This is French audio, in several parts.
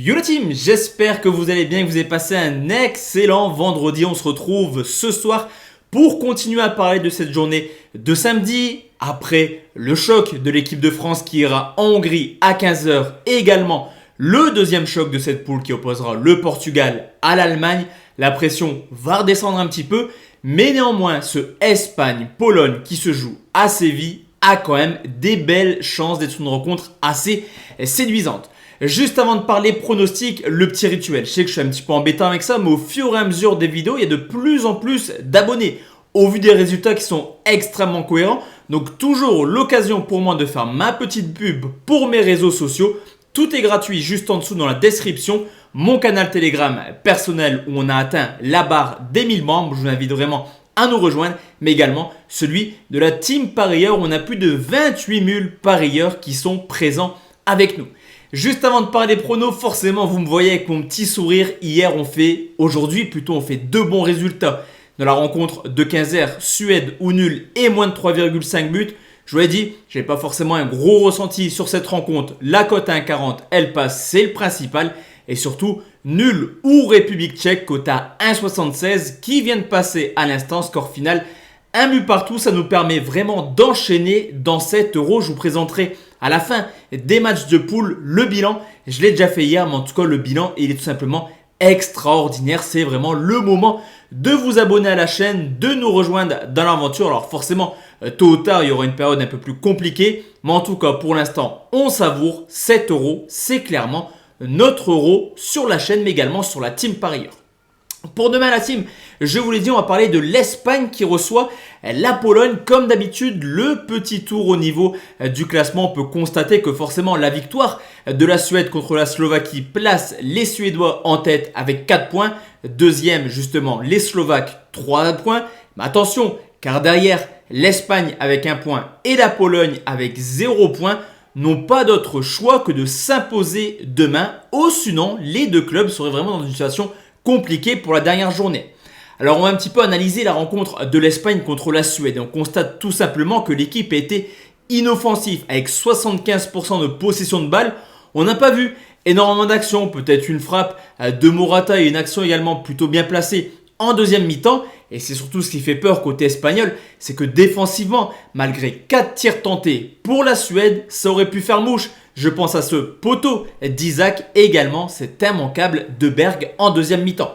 Yo la team, j'espère que vous allez bien, que vous avez passé un excellent vendredi. On se retrouve ce soir pour continuer à parler de cette journée de samedi. Après le choc de l'équipe de France qui ira en Hongrie à 15h et également le deuxième choc de cette poule qui opposera le Portugal à l'Allemagne. La pression va redescendre un petit peu, mais néanmoins ce Espagne-Pologne qui se joue à Séville a quand même des belles chances d'être une rencontre assez séduisante. Juste avant de parler pronostics, le petit rituel. Je sais que je suis un petit peu embêtant avec ça, mais au fur et à mesure des vidéos, il y a de plus en plus d'abonnés. Au vu des résultats qui sont extrêmement cohérents, donc toujours l'occasion pour moi de faire ma petite pub pour mes réseaux sociaux. Tout est gratuit juste en dessous dans la description. Mon canal Telegram personnel où on a atteint la barre des 1000 membres. Je vous invite vraiment à nous rejoindre, mais également celui de la Team Parieur où on a plus de 28 000 parieurs qui sont présents avec nous. Juste avant de parler des pronos, forcément vous me voyez avec mon petit sourire. Aujourd'hui plutôt on fait deux bons résultats dans la rencontre de 15h, Suède ou nul et moins de 3,5 buts. Je vous l'ai dit, je n'ai pas forcément un gros ressenti sur cette rencontre. La cote à 1,40, elle passe, c'est le principal. Et surtout, nul ou République tchèque, cote à 1,76 qui vient de passer à l'instant. Score final, un but partout. Ça nous permet vraiment d'enchaîner dans cet euro. Je vous présenterai à la fin des matchs de poule le bilan. Je l'ai déjà fait hier, mais en tout cas, le bilan, il est tout simplement extraordinaire. C'est vraiment le moment de vous abonner à la chaîne, de nous rejoindre dans l'aventure. Alors forcément, tôt ou tard, il y aura une période un peu plus compliquée. Mais en tout cas, pour l'instant, on savoure. 7 euros, c'est clairement notre euro sur la chaîne, mais également sur la Team Parieur. Pour demain la team, je vous l'ai dit, on va parler de l'Espagne qui reçoit la Pologne. Comme d'habitude, le petit tour au niveau du classement. On peut constater que forcément la victoire de la Suède contre la Slovaquie place les Suédois en tête avec 4 points. Deuxième justement les Slovaques 3 points. Mais attention, car derrière l'Espagne avec 1 point et la Pologne avec 0 point n'ont pas d'autre choix que de s'imposer demain. Sinon, les deux clubs seraient vraiment dans une situation compliqué pour la dernière journée. Alors on va un petit peu analyser la rencontre de l'Espagne contre la Suède. Et on constate tout simplement que l'équipe a été inoffensive avec 75% de possession de balle. On n'a pas vu énormément d'actions, peut-être une frappe de Morata et une action également plutôt bien placée en deuxième mi-temps. Et c'est surtout ce qui fait peur côté espagnol, c'est que défensivement, malgré 4 tirs tentés pour la Suède, ça aurait pu faire mouche. Je pense à ce poteau d'Isaac et également cet immanquable de Berg en deuxième mi-temps.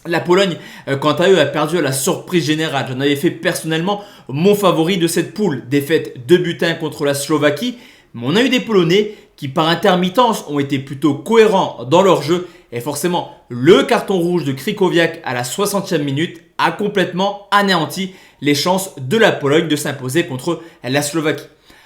La Pologne, quant à eux, a perdu à la surprise générale. J'en avais fait personnellement mon favori de cette poule. Défaite 2-1 contre la Slovaquie. Mais on a eu des Polonais qui par intermittence ont été plutôt cohérents dans leur jeu. Et forcément, le carton rouge de Krychowiak à la 60e minute a complètement anéanti les chances de la Pologne de s'imposer contre la Slovaquie.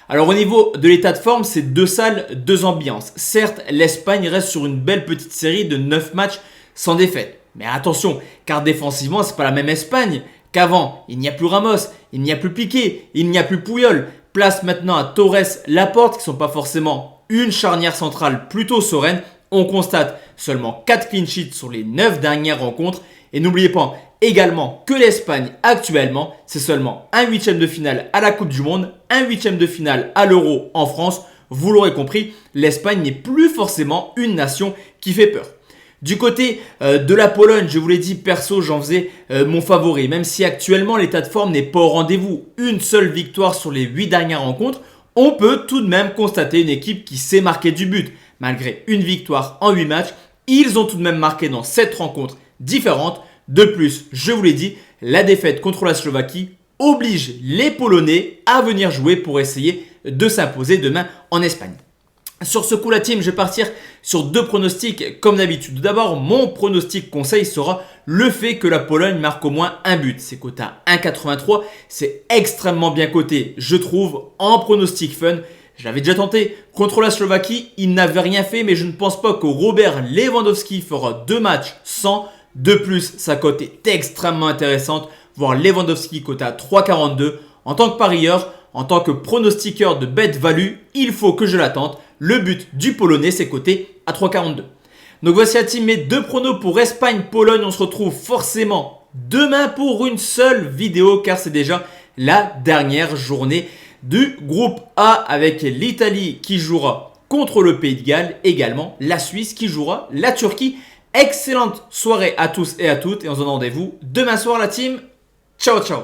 Alors au niveau de l'état de forme, c'est deux salles, deux ambiances. Certes, l'Espagne reste sur une belle petite série de 9 matchs sans défaite. Mais attention, car défensivement, c'est pas la même Espagne qu'avant. Il n'y a plus Ramos, il n'y a plus Piqué, il n'y a plus Puyol. Place maintenant à Torres, Laporte, qui ne sont pas forcément une charnière centrale plutôt sereine. On constate seulement 4 clean sheets sur les 9 dernières rencontres. Et n'oubliez pas également que l'Espagne actuellement, c'est seulement un 8e de finale à la Coupe du Monde, un 8e de finale à l'Euro en France. Vous l'aurez compris, l'Espagne n'est plus forcément une nation qui fait peur. Du côté de la Pologne, je vous l'ai dit, perso, j'en faisais mon favori. Même si actuellement l'état de forme n'est pas au rendez-vous, une seule victoire sur les 8 dernières rencontres, on peut tout de même constater une équipe qui sait marquer du but. Malgré une victoire en 8 matchs, ils ont tout de même marqué dans 7 rencontres différentes. De plus, je vous l'ai dit, la défaite contre la Slovaquie oblige les Polonais à venir jouer pour essayer de s'imposer demain en Espagne. Sur ce coup, la team, je vais partir sur deux pronostics comme d'habitude. D'abord, mon pronostic conseil sera le fait que la Pologne marque au moins un but. C'est coté à 1,83. C'est extrêmement bien coté, je trouve, en pronostic fun. Je l'avais déjà tenté contre la Slovaquie. Il n'avait rien fait, mais je ne pense pas que Robert Lewandowski fera 2 matchs sans. De plus, sa cote est extrêmement intéressante. Voir Lewandowski coté à 3,42. En tant que parieur, en tant que pronostiqueur de bet value, il faut que je la tente. Le but du Polonais, c'est coté à 3,42. Donc voici la team, mes deux pronos pour Espagne-Pologne. On se retrouve forcément demain pour une seule vidéo car c'est déjà la dernière journée du groupe A avec l'Italie qui jouera contre le Pays de Galles, également la Suisse qui jouera la Turquie. Excellente soirée à tous et à toutes et on se donne rendez-vous demain soir la team. Ciao ciao.